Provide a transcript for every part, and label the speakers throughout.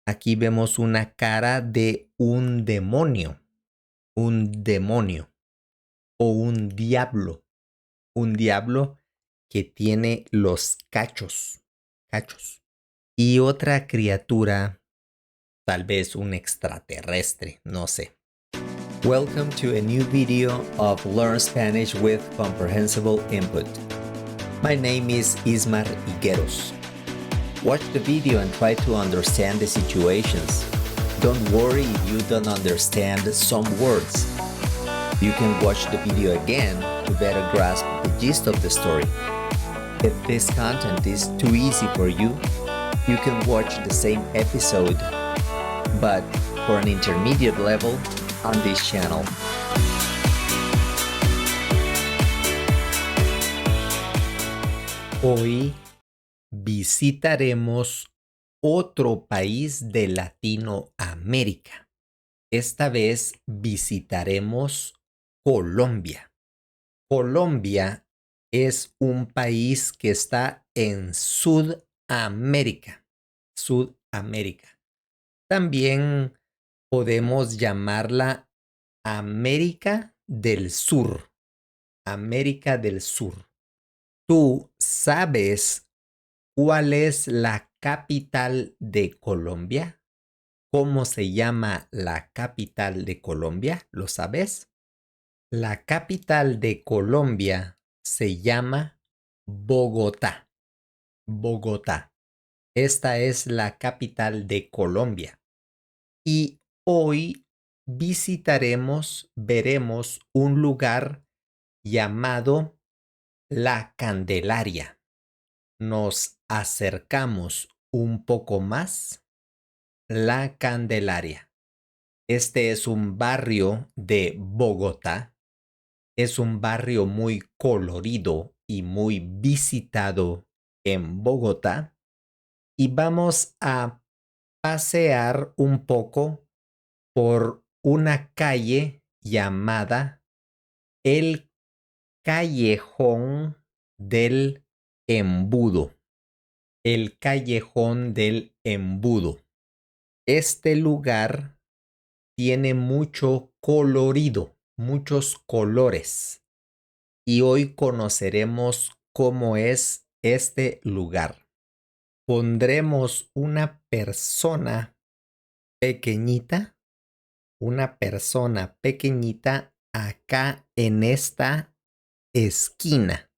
Speaker 1: Aquí vemos una cara de un demonio o un diablo que tiene los cachos. Y otra criatura, tal vez un extraterrestre, no sé. Welcome to a new video of Learn Spanish with Comprehensible Input. My name is Ismar Higueros. Watch the video and try to understand the situations. Don't worry if you don't understand some words. You can watch the video again to better grasp the gist of the story. If this content is too easy for you, you can watch the same episode, but for an intermediate level on this channel. Hoy visitaremos otro país de Latinoamérica. Esta vez visitaremos Colombia. Colombia es un país que está en Sudamérica. Sudamérica. También podemos llamarla América del Sur. América del Sur. ¿Tú sabes cuál es la capital de Colombia? ¿Cómo se llama la capital de Colombia? ¿Lo sabes? La capital de Colombia se llama Bogotá. Bogotá. Esta es la capital de Colombia. Y hoy veremos un lugar llamado La Candelaria. Nos acercamos un poco más. La Candelaria. Este es un barrio de Bogotá. Es un barrio muy colorido y muy visitado en Bogotá. Y vamos a pasear un poco por una calle llamada el Callejón del Embudo. El Callejón del Embudo. Este lugar tiene mucho colorido, muchos colores. Y hoy conoceremos cómo es este lugar. Pondremos una persona pequeñita acá en esta esquina.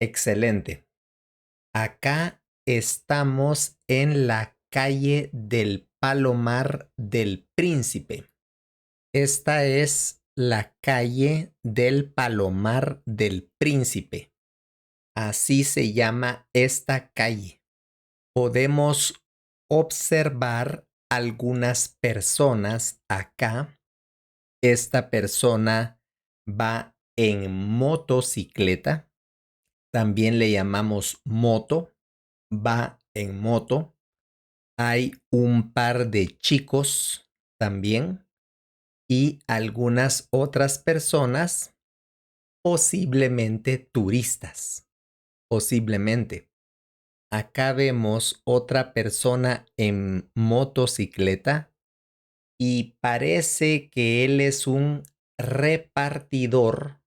Speaker 1: Excelente. Acá estamos en la calle del Palomar del Príncipe. Esta es la calle del Palomar del Príncipe. Así se llama esta calle. Podemos observar algunas personas acá. Esta persona va en motocicleta. También le llamamos moto. Va en moto. Hay un par de chicos también y algunas otras personas, posiblemente turistas. Posiblemente. Acá vemos otra persona en motocicleta y parece que él es un repartidor,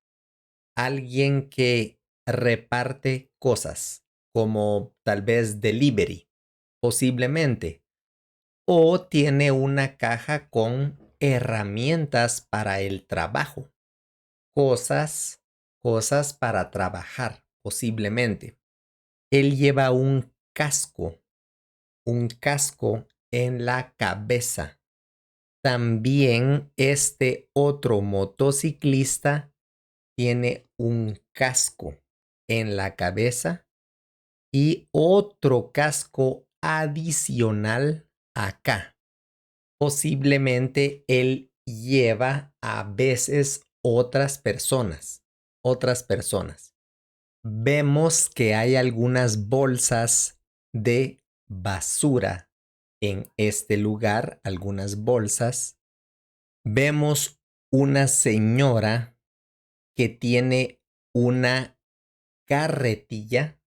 Speaker 1: alguien que reparte cosas, como tal vez delivery, posiblemente, o tiene una caja con herramientas para el trabajo, cosas para trabajar, posiblemente. Él lleva un casco en la cabeza. También este otro motociclista tiene un casco en la cabeza y otro casco adicional acá. Posiblemente él lleva a veces otras personas. Vemos que hay algunas bolsas de basura en este lugar, algunas bolsas. Vemos una señora que tiene una carretilla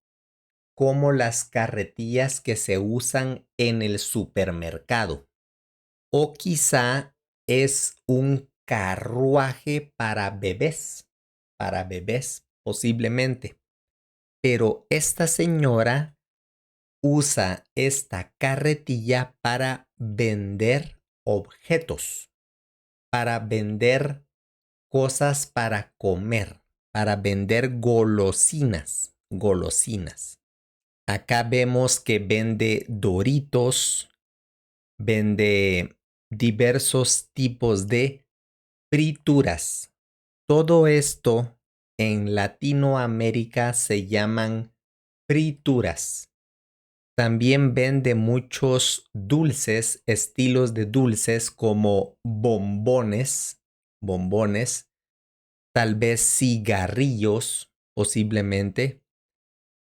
Speaker 1: como las carretillas que se usan en el supermercado. O quizá es un carruaje para bebés posiblemente. Pero esta señora usa esta carretilla para vender objetos, para vender cosas para comer, para vender golosinas, golosinas. Acá vemos que vende Doritos, vende diversos tipos de frituras. Todo esto en Latinoamérica se llaman frituras. También vende muchos dulces, estilos de dulces como bombones, tal vez cigarrillos, posiblemente.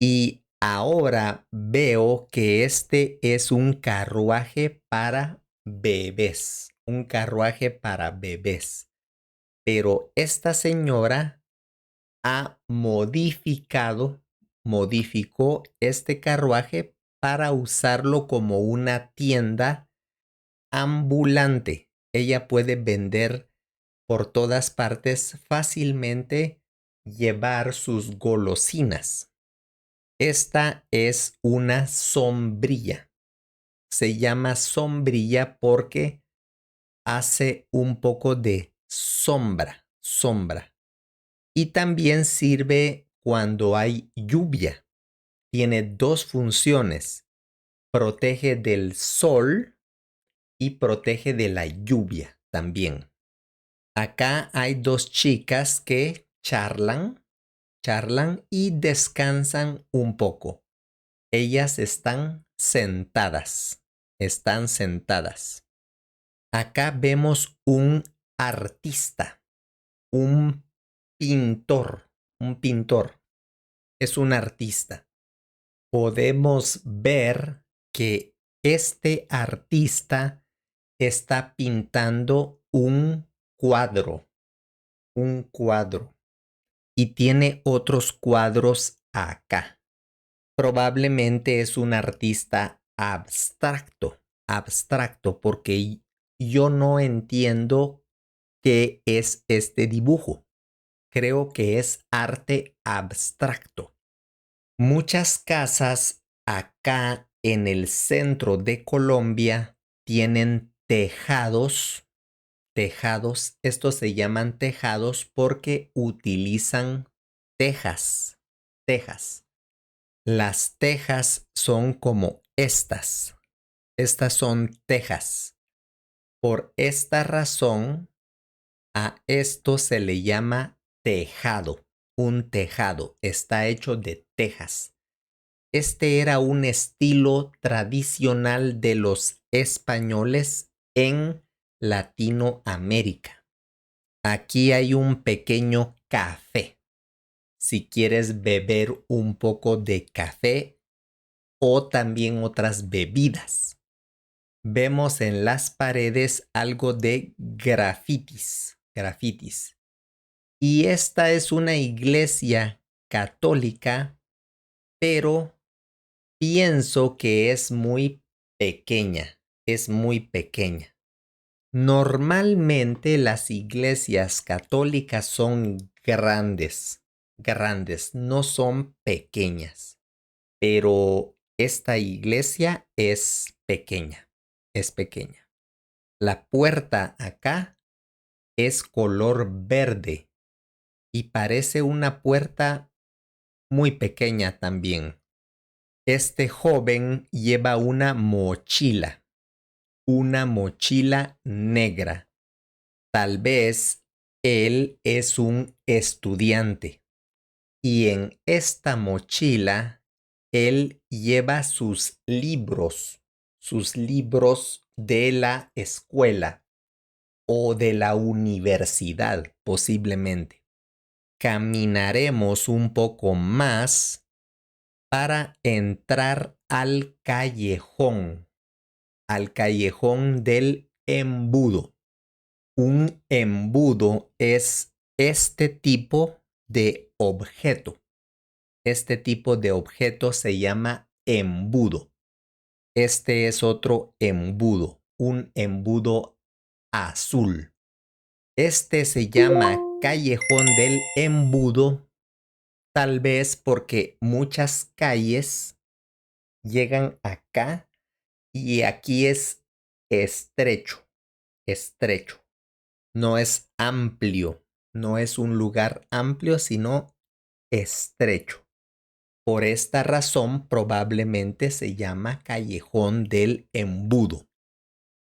Speaker 1: Y ahora veo que este es un carruaje para bebés, un carruaje para bebés. Pero esta señora modificó este carruaje para usarlo como una tienda ambulante. Ella puede vender por todas partes fácilmente, llevar sus golosinas. Esta es una sombrilla. Se llama sombrilla porque hace un poco de sombra. Y también sirve cuando hay lluvia. Tiene dos funciones. Protege del sol y protege de la lluvia también. Acá hay dos chicas que charlan y descansan un poco. Ellas están sentadas. Acá vemos un artista, un pintor. Es un artista. Podemos ver que este artista está pintando un cuadro, y tiene otros cuadros acá. Probablemente es un artista abstracto, porque yo no entiendo qué es este dibujo. Creo que es arte abstracto. Muchas casas acá en el centro de Colombia tienen tejados. Estos se llaman tejados porque utilizan tejas. Las tejas son como estas. Estas son tejas. Por esta razón, a esto se le llama tejado. Un tejado está hecho de tejas. Este era un estilo tradicional de los españoles en Latinoamérica. Aquí hay un pequeño café. Si quieres beber un poco de café o también otras bebidas. Vemos en las paredes algo de grafitis. Y esta es una iglesia católica, pero pienso que es muy pequeña. Normalmente las iglesias católicas son grandes, no son pequeñas, pero esta iglesia es pequeña. La puerta acá es color verde y parece una puerta muy pequeña también. Este joven lleva una mochila negra. Tal vez él es un estudiante y en esta mochila él lleva sus libros de la escuela o de la universidad posiblemente. Caminaremos un poco más para entrar al callejón del embudo. Un embudo es este tipo de objeto. Este tipo de objeto se llama embudo. Este es otro embudo, un embudo azul. Este se llama Callejón del Embudo, tal vez porque muchas calles llegan acá y aquí es estrecho, estrecho. No es amplio, no es un lugar amplio, sino estrecho. Por esta razón, probablemente se llama Callejón del Embudo.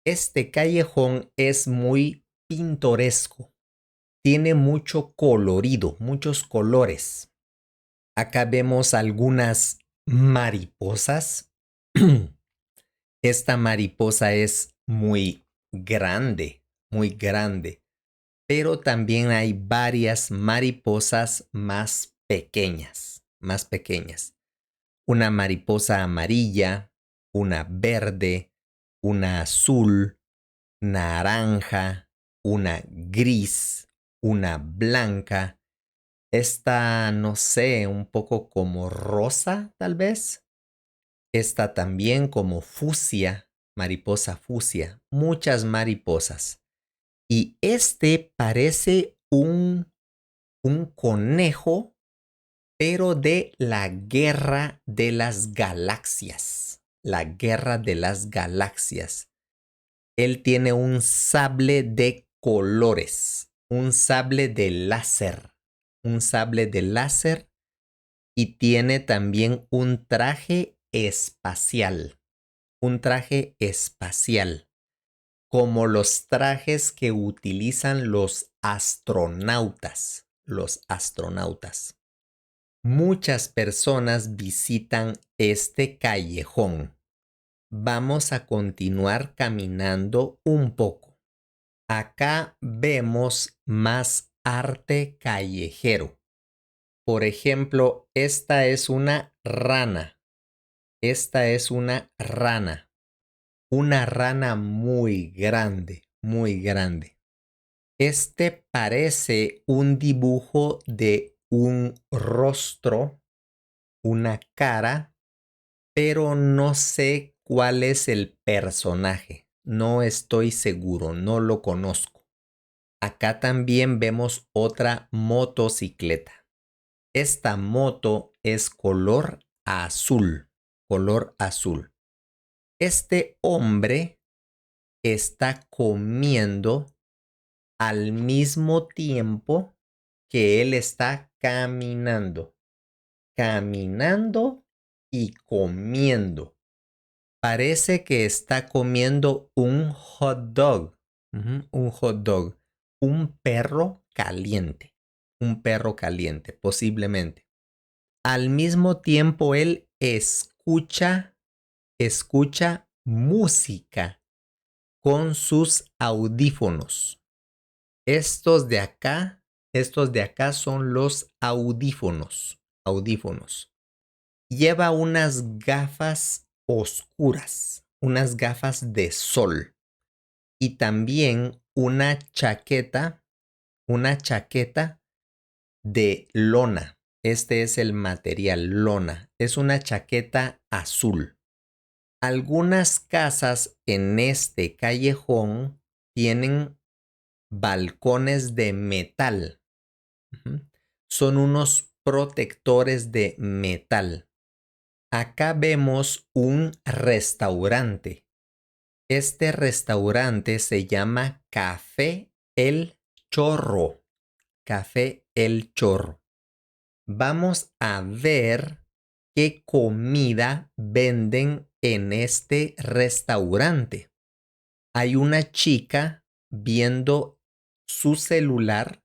Speaker 1: Este callejón es muy pintoresco, tiene mucho colorido, muchos colores. Acá vemos algunas mariposas. Esta mariposa es muy grande, pero también hay varias mariposas más pequeñas, más pequeñas. Una mariposa amarilla, una verde, una azul, naranja, una gris, una blanca. Esta, no sé, un poco como rosa, tal vez. Esta también como fucsia, mariposa fucsia, muchas mariposas. Y este parece un conejo, pero de la guerra de las galaxias. La guerra de las galaxias. Él tiene un sable de colores, un sable de láser, un sable de láser y tiene también un traje espacial, como los trajes que utilizan los astronautas, los astronautas. Muchas personas visitan este callejón. Vamos a continuar caminando un poco. Acá vemos más arte callejero. Por ejemplo, esta es una rana. Esta es una rana muy grande, muy grande. Este parece un dibujo de un rostro, una cara, pero no sé cuál es el personaje. No estoy seguro, no lo conozco. Acá también vemos otra motocicleta. Esta moto es color azul, color azul. Este hombre está comiendo al mismo tiempo que él está caminando, caminando y comiendo. Parece que está comiendo un hot dog, un hot dog, un perro caliente, posiblemente. Al mismo tiempo, él escucha música con sus audífonos. Estos de acá son los audífonos, audífonos. Lleva unas gafas oscuras, unas gafas de sol y también una chaqueta de lona. Este es el material lona. Es una chaqueta azul. Algunas casas en este callejón tienen balcones de metal. Ujú. Son unos protectores de metal. Acá vemos un restaurante. Este restaurante se llama Café El Chorro. Café El Chorro. Vamos a ver qué comida venden en este restaurante. Hay una chica viendo su celular.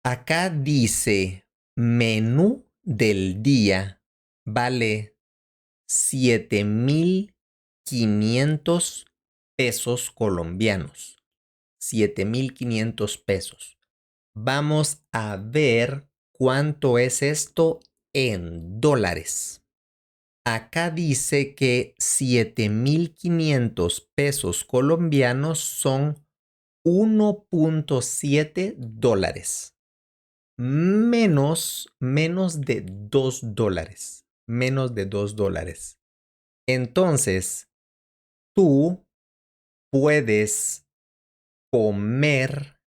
Speaker 1: Acá dice menú del día. Vale 7,500 colombianos. 7,500 pesos. Vamos a ver cuánto es esto en dólares. Acá dice que 7,500 pesos colombianos son 1,7 dólares. menos de $2. Menos de $2. Entonces, tú puedes comer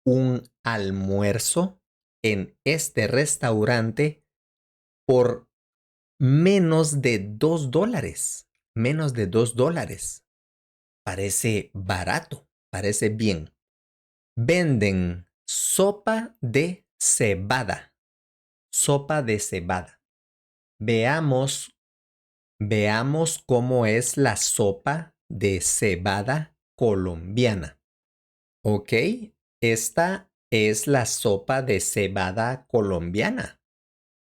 Speaker 1: un almuerzo en este restaurante por menos de $2. Menos de $2. Parece barato, parece bien. Venden sopa de cebada. Sopa de cebada. Veamos cómo es la sopa de cebada colombiana. ¿Ok? Esta es la sopa de cebada colombiana,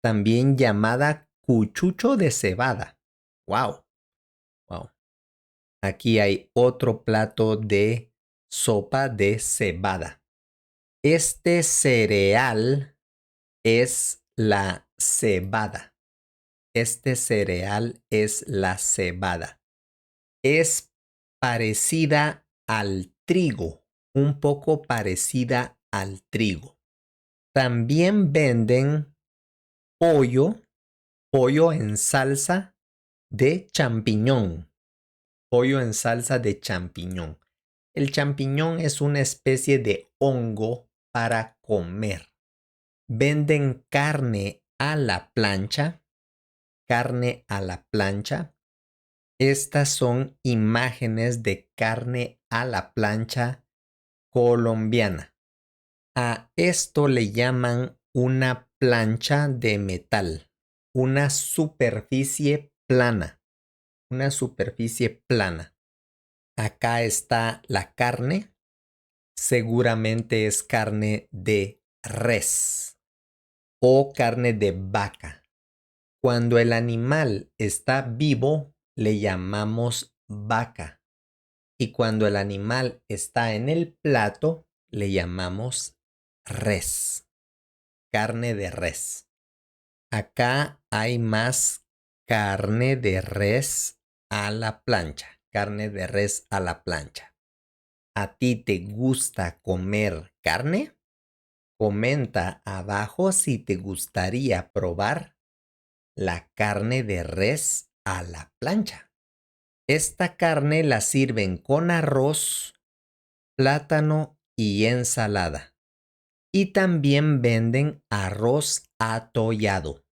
Speaker 1: también llamada cuchucho de cebada. ¡Wow! ¡Wow! Aquí hay otro plato de sopa de cebada. Este cereal es la cebada. Este cereal es la cebada. Es parecida al trigo, un poco parecida al trigo. También venden pollo, pollo en salsa de champiñón. Pollo en salsa de champiñón. El champiñón es una especie de hongo para comer. Venden carne a la plancha. Carne a la plancha. Estas son imágenes de carne a la plancha colombiana. A esto le llaman una plancha de metal, una superficie plana, una superficie plana. Acá está la carne, seguramente es carne de res o carne de vaca. Cuando el animal está vivo, le llamamos vaca. Y cuando el animal está en el plato, le llamamos res, carne de res. Acá hay más carne de res a la plancha, carne de res a la plancha. ¿A ti te gusta comer carne? Comenta abajo si te gustaría probar la carne de res a la plancha. Esta carne la sirven con arroz, plátano y ensalada. Y también venden arroz atollado.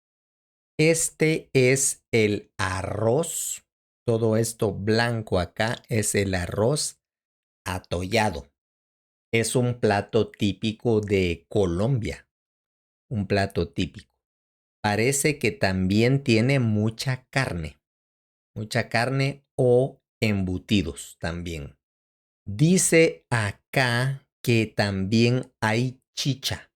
Speaker 1: Este es el arroz. Todo esto blanco acá es el arroz atollado. Es un plato típico de Colombia. Un plato típico. Parece que también tiene mucha carne. Mucha carne o embutidos también. Dice acá que también hay chicha.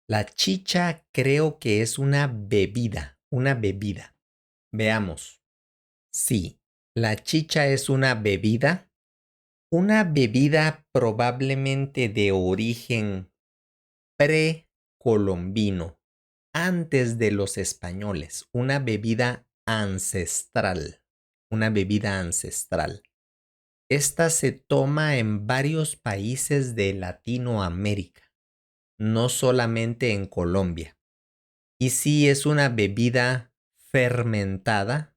Speaker 1: La chicha creo que es una bebida, una bebida. Veamos. Sí, la chicha es una bebida probablemente de origen precolombino, antes de los españoles, una bebida ancestral, una bebida ancestral. Esta se toma en varios países de Latinoamérica, no solamente en Colombia. Y sí es una bebida fermentada,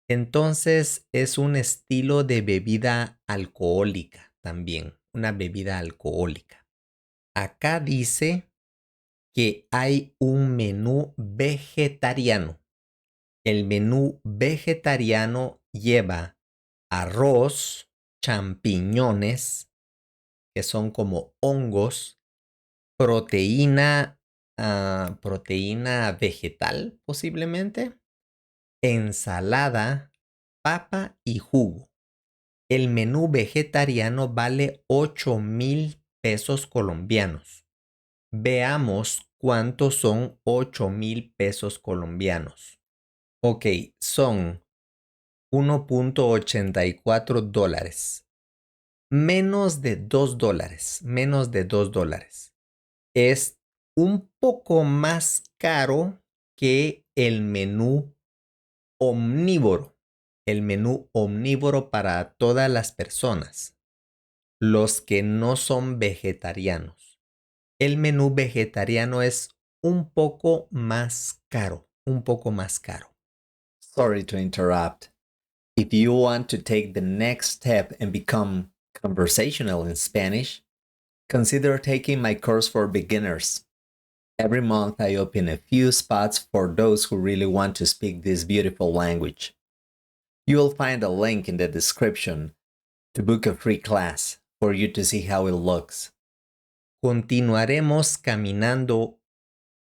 Speaker 1: entonces es un estilo de bebida alcohólica también, una bebida alcohólica. Acá dice que hay un menú vegetariano. El menú vegetariano lleva arroz, champiñones, que son como hongos, proteína, proteína vegetal posiblemente, ensalada, papa y jugo. El menú vegetariano vale 8,000 pesos colombianos. Veamos cuántos son 8,000 pesos colombianos. Ok, son $1.84. Menos de $2, menos de $2. Es un poco más caro que el menú omnívoro para todas las personas, los que no son vegetarianos. el menú vegetariano es un poco más caro, un poco más caro.
Speaker 2: Sorry to interrupt. If you want to take the next step and become conversational in Spanish, consider taking my course for beginners. Every month, I open a few spots for those who really want to speak this beautiful language. You'll find a link in the description to book a free class for you to see how it looks.
Speaker 1: Continuaremos caminando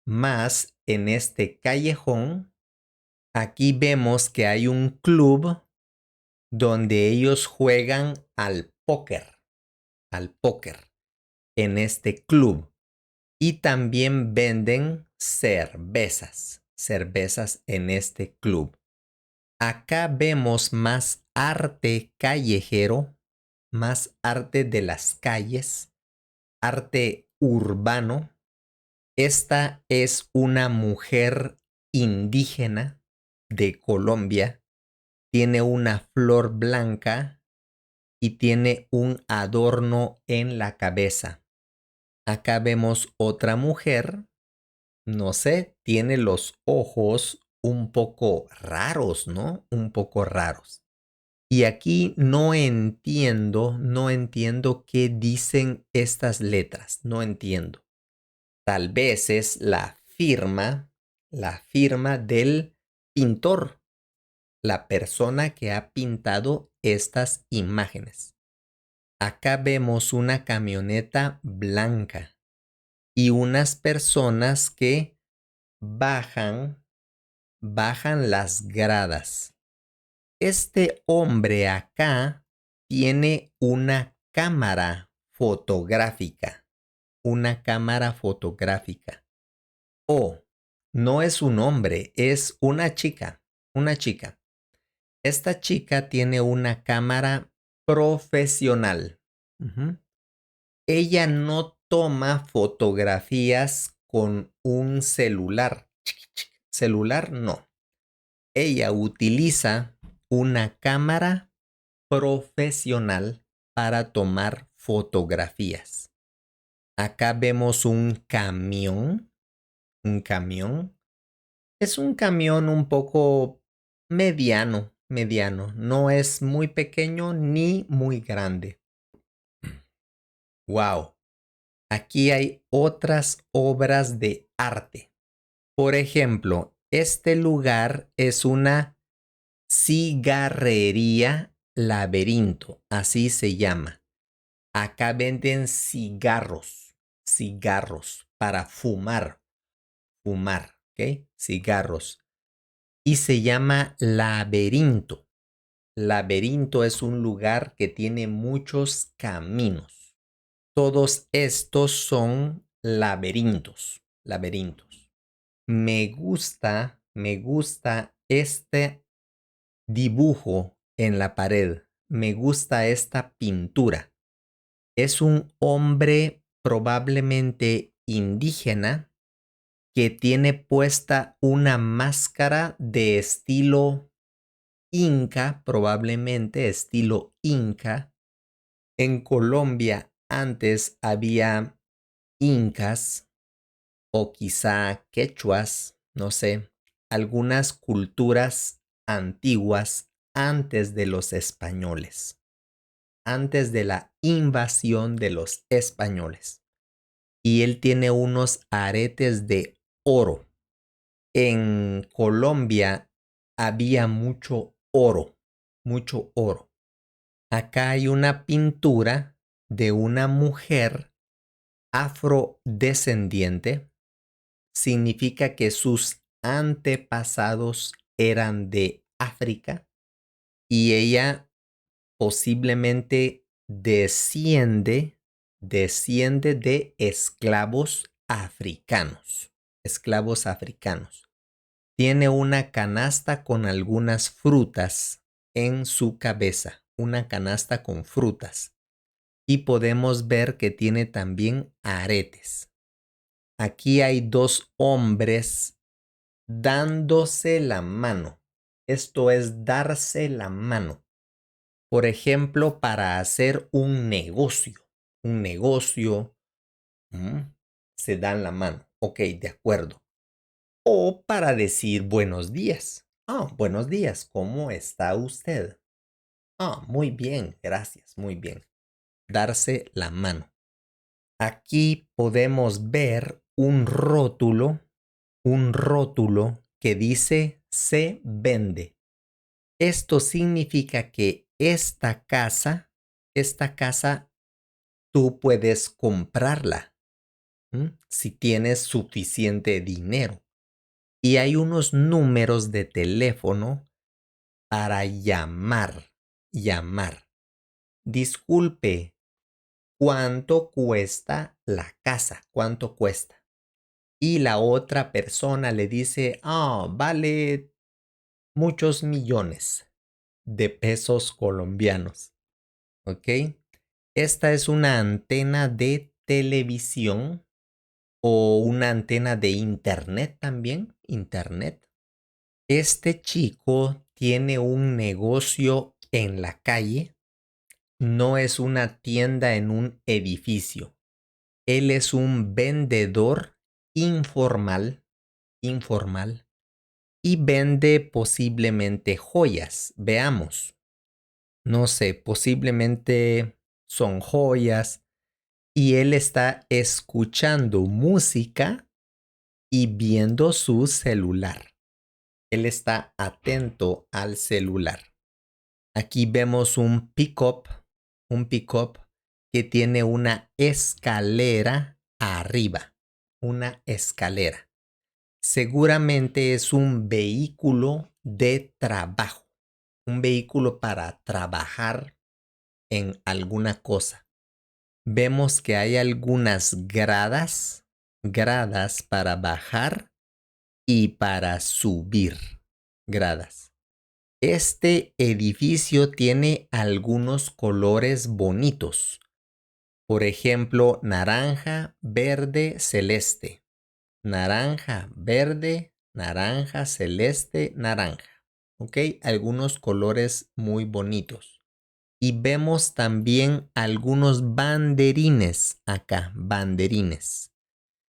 Speaker 1: más en este callejón. Aquí vemos que hay un club donde ellos juegan al póker en este club. Y también venden cervezas en este club. Acá vemos más arte callejero, más arte de las calles, arte urbano. Esta es una mujer indígena de Colombia. Tiene una flor blanca y tiene un adorno en la cabeza. Acá vemos otra mujer, no sé, tiene los ojos un poco raros, ¿no? Un poco raros. Y aquí no entiendo qué dicen estas letras, no entiendo. Tal vez es la firma del pintor, la persona que ha pintado estas imágenes. Acá vemos una camioneta blanca y unas personas que bajan las gradas. Este hombre acá tiene una cámara fotográfica, Oh, no es un hombre, es una chica, una chica. Esta chica tiene una cámara profesional. Ujú. Ella no toma fotografías con un celular. Celular no. Ella utiliza una cámara profesional para tomar fotografías. Acá vemos un camión. Un camión. Es un camión un poco mediano. No es muy pequeño ni muy grande. Wow. Aquí hay otras obras de arte. Por ejemplo, este lugar es una cigarrería laberinto, así se llama. Acá venden cigarros para fumar, ¿ok? Cigarros. Y se llama laberinto. Laberinto es un lugar que tiene muchos caminos. Todos estos son laberintos. Me gusta este dibujo en la pared. Me gusta esta pintura. Es un hombre probablemente indígena que tiene puesta una máscara de estilo inca, probablemente estilo inca. En Colombia antes había incas o quizá quechuas, no sé, algunas culturas antiguas antes de los españoles, antes de la invasión de los españoles. Y él tiene unos aretes de oro. En Colombia había mucho oro. Acá hay una pintura de una mujer afrodescendiente. Significa que sus antepasados eran de África y ella posiblemente desciende de esclavos africanos. Esclavos africanos. Tiene una canasta con algunas frutas en su cabeza, una canasta con frutas. Y podemos ver que tiene también aretes. Aquí hay dos hombres dándose la mano. Esto es darse la mano. Por ejemplo, para hacer un negocio. Un negocio. se dan la mano. Ok, de acuerdo. O para decir buenos días. Buenos días, ¿cómo está usted? Muy bien, gracias, muy bien. Darse la mano. Aquí podemos ver un rótulo que dice se vende. Esto significa que esta casa, tú puedes comprarla, si tienes suficiente dinero. Y hay unos números de teléfono para llamar. Disculpe, ¿cuánto cuesta la casa? ¿Cuánto cuesta? Y la otra persona le dice, vale muchos millones de pesos colombianos. ¿Ok? Esta es una antena de televisión o una antena de internet también. Internet. Este chico tiene un negocio en la calle, no es una tienda en un edificio. Él es un vendedor informal, y vende posiblemente joyas. Veamos. No sé, posiblemente son joyas y él está escuchando música y viendo su celular. Él está atento al celular. Aquí vemos un pick-up que tiene una escalera arriba, una escalera. Seguramente es un vehículo de trabajo, un vehículo para trabajar en alguna cosa. Vemos que hay algunas gradas para bajar y para subir, gradas. Este edificio tiene algunos colores bonitos. Por ejemplo, naranja, verde, celeste. Naranja, verde, naranja, celeste, naranja. ¿Ok? Algunos colores muy bonitos. Y vemos también algunos banderines acá, banderines.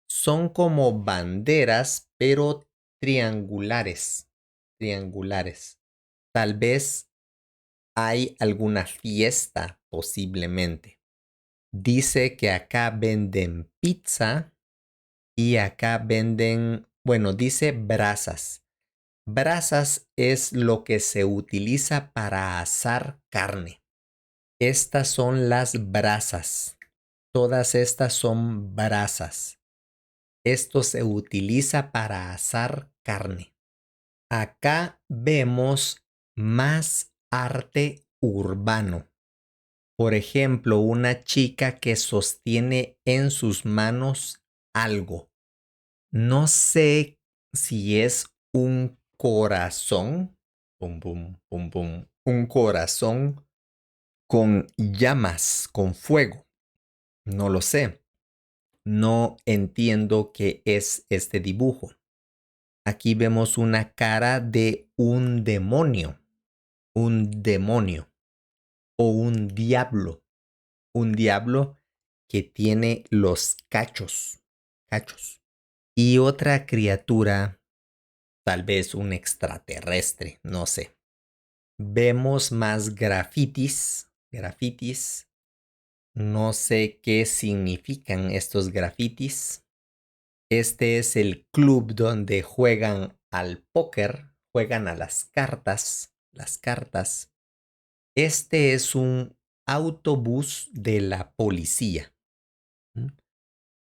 Speaker 1: Son como banderas, pero triangulares. Triangulares. Tal vez hay alguna fiesta, posiblemente. Dice que acá venden pizza y acá venden, bueno, dice brasas. Brasas es lo que se utiliza para asar carne. Estas son las brasas. Todas estas son brasas. Esto se utiliza para asar carne. Acá vemos más arte urbano. Por ejemplo, una chica que sostiene en sus manos algo. No sé si es un corazón, pum, pum, pum, pum, un corazón con llamas, con fuego. No lo sé. No entiendo qué es este dibujo. Aquí vemos una cara de un demonio o un diablo que tiene los cachos. Y otra criatura, tal vez un extraterrestre, no sé. Vemos más grafitis. No sé qué significan estos grafitis. Este es el club donde juegan al póker, juegan a las cartas. Este es un autobús de la policía. ¿M?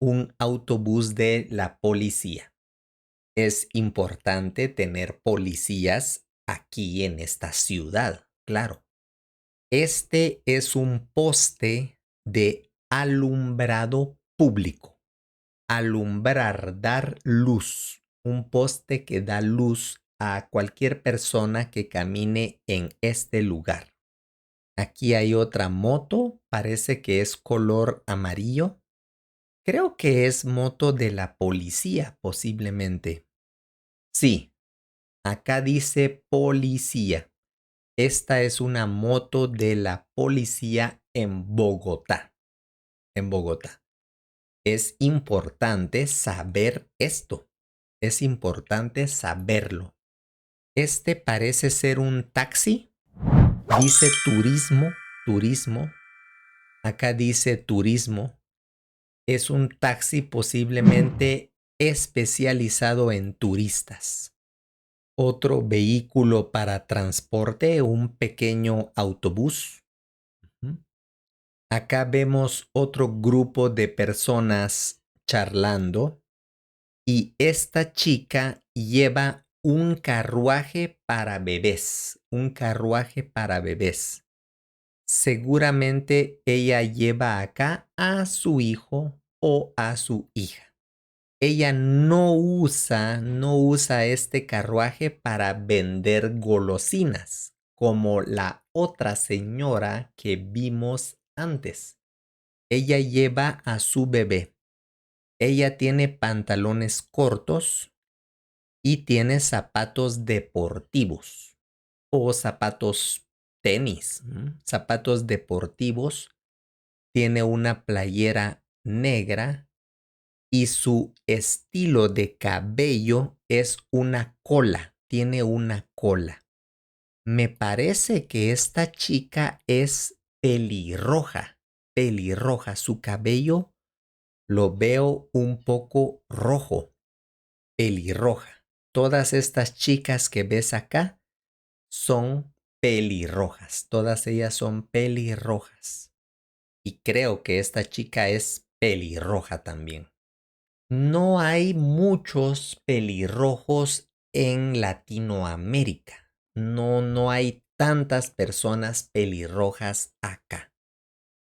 Speaker 1: Un autobús de la policía. Es importante tener policías aquí en esta ciudad, claro. Este es un poste de alumbrado público. Alumbrar, dar luz. Un poste que da luz a cualquier persona que camine en este lugar. Aquí hay otra moto, parece que es color amarillo. Creo que es moto de la policía, posiblemente. Sí, acá dice policía. Esta es una moto de la policía en Bogotá. En Bogotá. Es importante saber esto. Es importante saberlo. Este parece ser un taxi. Dice turismo, turismo. Acá dice turismo. Es un taxi posiblemente especializado en turistas. Otro vehículo para transporte, un pequeño autobús. Ujú. Acá vemos otro grupo de personas charlando y esta chica lleva un carruaje para bebés, un carruaje para bebés. Seguramente ella lleva acá a su hijo o a su hija. Ella no usa este carruaje para vender golosinas, como la otra señora que vimos antes. Ella lleva a su bebé. Ella tiene pantalones cortos y tiene zapatos deportivos o zapatos tenis, zapatos deportivos. Tiene una playera negra y su estilo de cabello es una cola, tiene una cola. Me parece que esta chica es pelirroja, pelirroja. Su cabello lo veo un poco rojo, pelirroja. Todas estas chicas que ves acá son pelirrojas, todas ellas son pelirrojas. Y creo que esta chica es pelirroja también. No hay muchos pelirrojos en Latinoamérica. No hay tantas personas pelirrojas acá.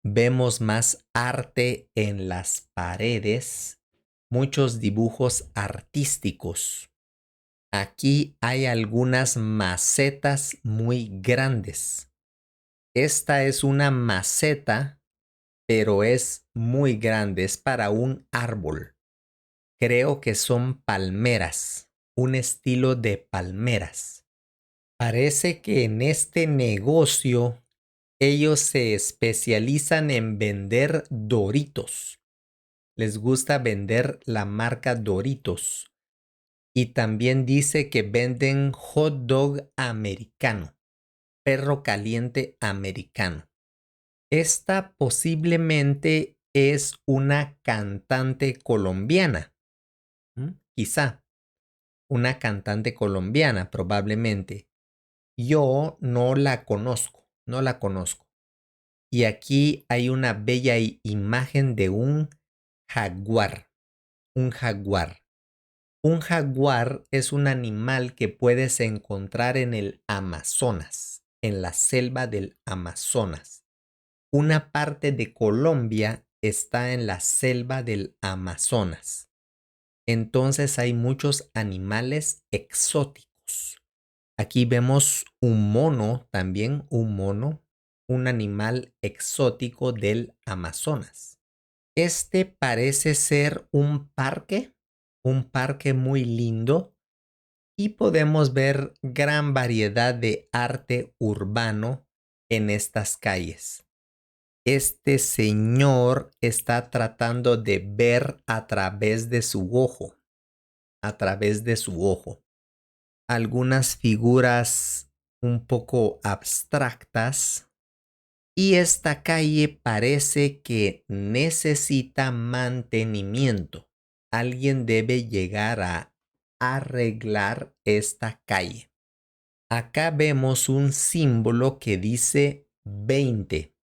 Speaker 1: Vemos más arte en las paredes, muchos dibujos artísticos. Aquí hay algunas macetas muy grandes. Esta es una maceta, pero es muy grande, es para un árbol. Creo que son palmeras, un estilo de palmeras. Parece que en este negocio ellos se especializan en vender Doritos. Les gusta vender la marca Doritos. Y también dice que venden hot dog americano, perro caliente americano. Esta posiblemente es una cantante colombiana. Quizá una cantante colombiana, probablemente. Yo no la conozco, no la conozco. Y aquí hay una bella imagen de un jaguar, un jaguar. Un jaguar es un animal que puedes encontrar en el Amazonas, en la selva del Amazonas. Una parte de Colombia está en la selva del Amazonas. Entonces hay muchos animales exóticos. Aquí vemos un mono también, un animal exótico del Amazonas. Este parece ser un parque muy lindo y podemos ver gran variedad de arte urbano en estas calles. Este señor está tratando de ver a través de su ojo, a través de su ojo. Algunas figuras un poco abstractas y esta calle parece que necesita mantenimiento. Alguien debe llegar a arreglar esta calle. Acá vemos un símbolo que dice 20.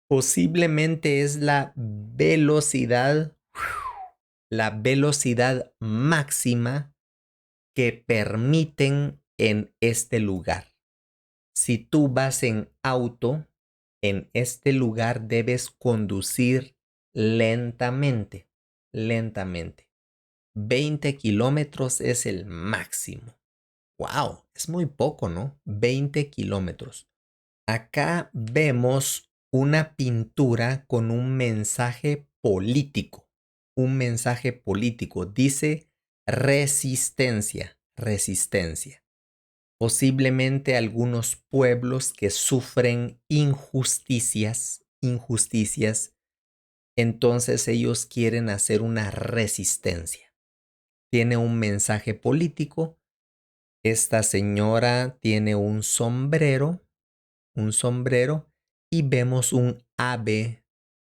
Speaker 1: Posiblemente es la velocidad máxima que permiten en este lugar. Si tú vas en auto, en este lugar debes conducir lentamente, lentamente. 20 kilómetros es el máximo. ¡Wow! Es muy poco, ¿no? 20 kilómetros. Acá vemos una pintura con un mensaje político. Un mensaje político. Dice resistencia, resistencia. Posiblemente algunos pueblos que sufren injusticias Entonces ellos quieren hacer una resistencia. Tiene un mensaje político. Esta señora tiene un sombrero, y vemos un ave,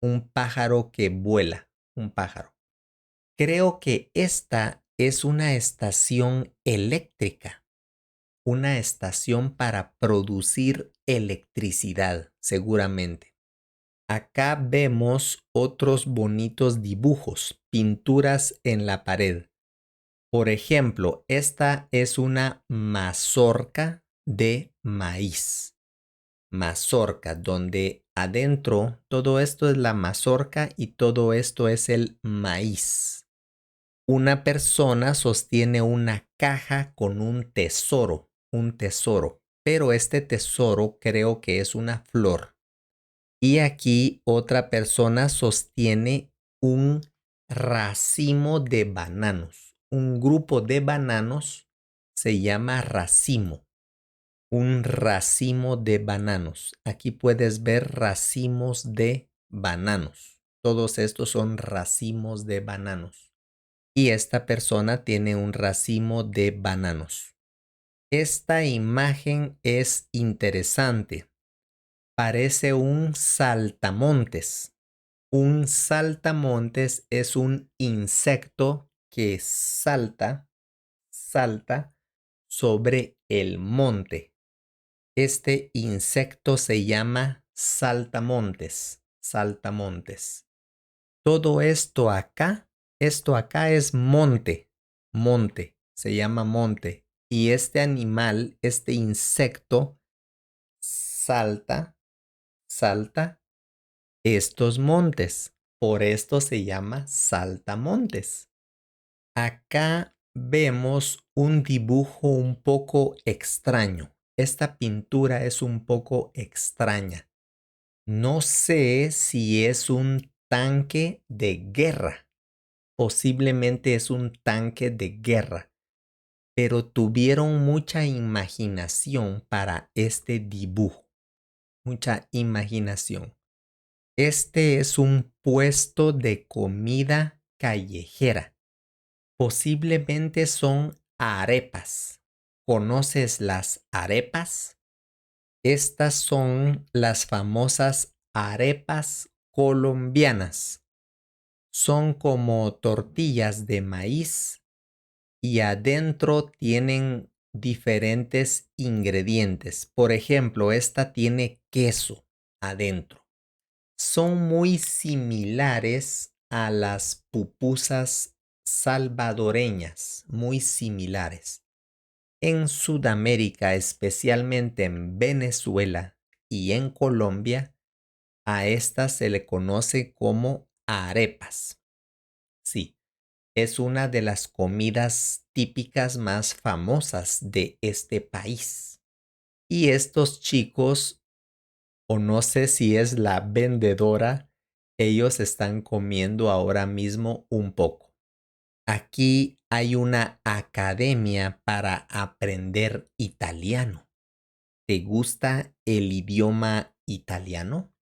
Speaker 1: un pájaro que vuela, un pájaro. Creo que esta es una estación eléctrica, una estación para producir electricidad, seguramente. Acá vemos otros bonitos dibujos, pinturas en la pared. Por ejemplo, esta es una mazorca de maíz. Mazorca, donde adentro todo esto es la mazorca y todo esto es el maíz. Una persona sostiene una caja con un tesoro, pero este tesoro creo que es una flor. Y aquí otra persona sostiene un racimo de bananos. Un grupo de bananos se llama racimo. Un racimo de bananos. Aquí puedes ver racimos de bananos. Todos estos son racimos de bananos. Y esta persona tiene un racimo de bananos. Esta imagen es interesante. Parece un saltamontes. Un saltamontes es un insecto que salta sobre el monte. Este insecto se llama saltamontes. Todo esto acá es monte, se llama monte. Y este animal, este insecto, salta estos montes. Por esto se llama saltamontes. Acá vemos un dibujo un poco extraño. Esta pintura es un poco extraña. No sé si es un tanque de guerra. Posiblemente es un tanque de guerra. Pero tuvieron mucha imaginación para este dibujo. Mucha imaginación. Este es un puesto de comida callejera. Posiblemente son arepas. ¿Conoces las arepas? Estas son las famosas arepas colombianas. Son como tortillas de maíz y adentro tienen diferentes ingredientes. Por ejemplo, esta tiene queso adentro. Son muy similares a las pupusas salvadoreñas, muy similares. En Sudamérica, especialmente en Venezuela y en Colombia, a estas se le conoce como arepas. Sí, es una de las comidas típicas más famosas de este país. Y estos chicos, o no sé si es la vendedora, ellos están comiendo ahora mismo un poco. Aquí hay una academia para aprender italiano. ¿Te gusta el idioma italiano?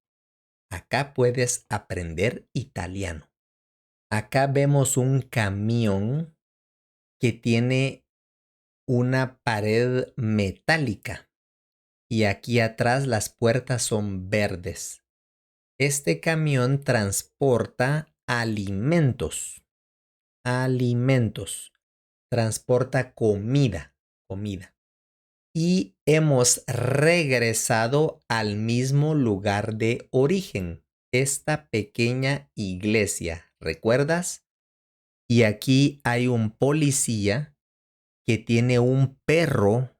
Speaker 1: Acá puedes aprender italiano. Acá vemos un camión que tiene una pared metálica y aquí atrás las puertas son verdes. Este camión transporta alimentos, transporta comida. Y hemos regresado al mismo lugar de origen, esta pequeña iglesia, ¿recuerdas? Y aquí hay un policía que tiene un perro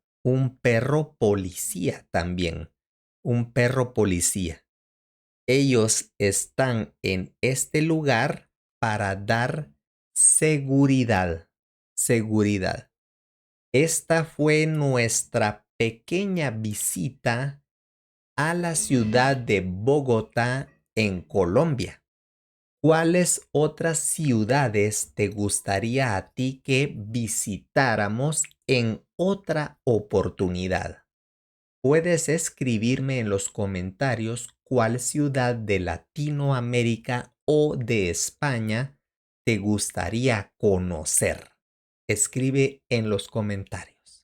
Speaker 1: policía también, un perro policía. Ellos están en este lugar para dar seguridad. Esta fue nuestra pequeña visita a la ciudad de Bogotá en Colombia. ¿Cuáles otras ciudades te gustaría a ti que visitáramos en otra oportunidad? Puedes escribirme en los comentarios cuál ciudad de Latinoamérica o de España te gustaría conocer? Escribe en los comentarios.